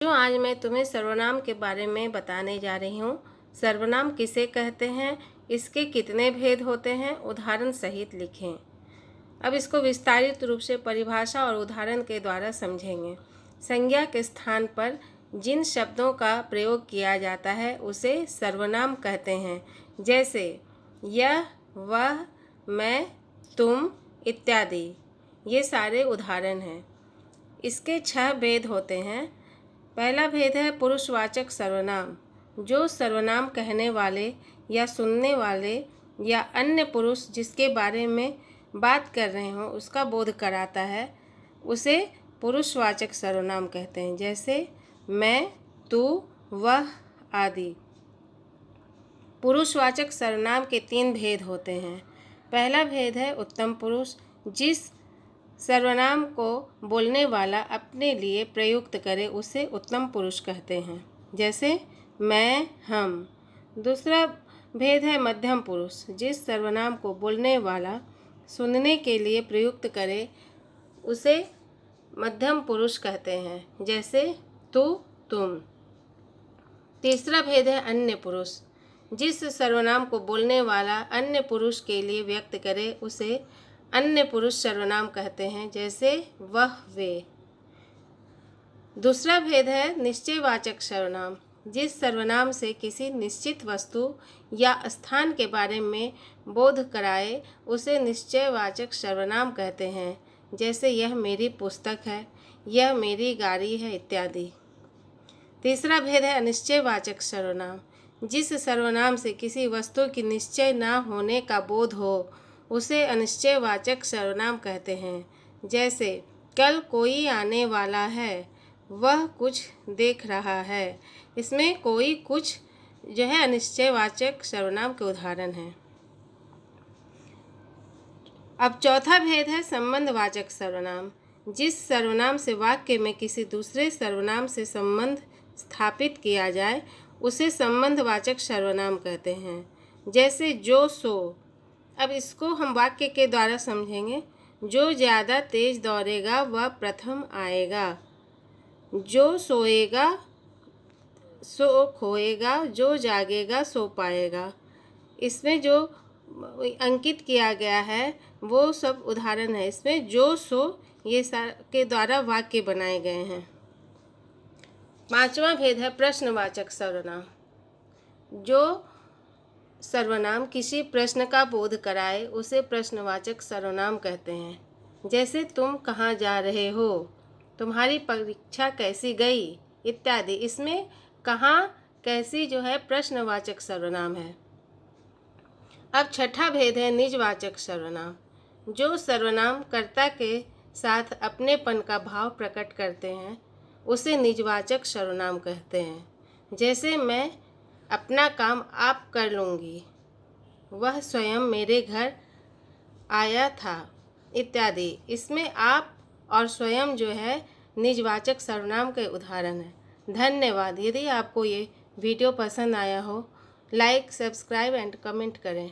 आज मैं तुम्हें सर्वनाम के बारे में बताने जा रही हूँ। सर्वनाम किसे कहते हैं, इसके कितने भेद होते हैं, उदाहरण सहित लिखें। अब इसको विस्तारित रूप से परिभाषा और उदाहरण के द्वारा समझेंगे। संज्ञा के स्थान पर जिन शब्दों का प्रयोग किया जाता है उसे सर्वनाम कहते हैं, जैसे यह, वह, मैं, तुम इत्यादि। ये सारे उदाहरण हैं। इसके 6 भेद होते हैं। पहला भेद है पुरुषवाचक सर्वनाम, जो सर्वनाम कहने वाले या सुनने वाले या अन्य पुरुष जिसके बारे में बात कर रहे हों उसका बोध कराता है, उसे पुरुषवाचक सर्वनाम कहते हैं, जैसे मैं, तू, वह आदि। पुरुषवाचक सर्वनाम के 3 भेद होते हैं। पहला भेद है उत्तम पुरुष, जिस सर्वनाम को बोलने वाला अपने लिए प्रयुक्त करे उसे उत्तम पुरुष कहते हैं, जैसे मैं, हम। दूसरा भेद है मध्यम पुरुष, जिस सर्वनाम को बोलने वाला सुनने के लिए प्रयुक्त करे उसे मध्यम पुरुष कहते हैं, जैसे तू, तुम। तीसरा भेद है अन्य पुरुष, जिस सर्वनाम को बोलने वाला अन्य पुरुष के लिए व्यक्त करे उसे अन्य पुरुष सर्वनाम कहते हैं, जैसे वह, वे। दूसरा भेद है निश्चयवाचक सर्वनाम, जिस सर्वनाम से किसी निश्चित वस्तु या स्थान के बारे में बोध कराए उसे निश्चयवाचक सर्वनाम कहते हैं, जैसे यह मेरी पुस्तक है, यह मेरी गाड़ी है इत्यादि। तीसरा भेद है अनिश्चयवाचक सर्वनाम, जिस सर्वनाम से किसी वस्तु की निश्चय न होने का बोध हो उसे अनिश्चयवाचक सर्वनाम कहते हैं, जैसे कल कोई आने वाला है, वह कुछ देख रहा है। इसमें कोई, कुछ जो है अनिश्चयवाचक सर्वनाम के उदाहरण हैं। अब चौथा भेद है संबंधवाचक सर्वनाम, जिस सर्वनाम से वाक्य में किसी दूसरे सर्वनाम से संबंध स्थापित किया जाए उसे संबंधवाचक सर्वनाम कहते हैं, जैसे जो, सो। अब इसको हम वाक्य के द्वारा समझेंगे। जो ज़्यादा तेज दौड़ेगा वह प्रथम आएगा, जो सोएगा सो खोएगा, जो जागेगा सो पाएगा। इसमें जो अंकित किया गया है वो सब उदाहरण है। इसमें जो, सो ये के द्वारा वाक्य बनाए गए हैं। पांचवा भेद है प्रश्नवाचक सर्वनाम, जो सर्वनाम किसी प्रश्न का बोध कराए उसे प्रश्नवाचक सर्वनाम कहते हैं, जैसे तुम कहाँ जा रहे हो, तुम्हारी परीक्षा कैसी गई इत्यादि। इसमें कहाँ, कैसी जो है प्रश्नवाचक सर्वनाम है। अब छठा भेद है निजवाचक सर्वनाम, जो सर्वनाम कर्ता के साथ अपनेपन का भाव प्रकट करते हैं उसे निजवाचक सर्वनाम कहते हैं, जैसे मैं अपना काम आप कर लूँगी, वह स्वयं मेरे घर आया था इत्यादि। इसमें आप और स्वयं जो है निजवाचक सर्वनाम के उदाहरण हैं। धन्यवाद। यदि आपको ये वीडियो पसंद आया हो, लाइक, सब्सक्राइब एंड कमेंट करें।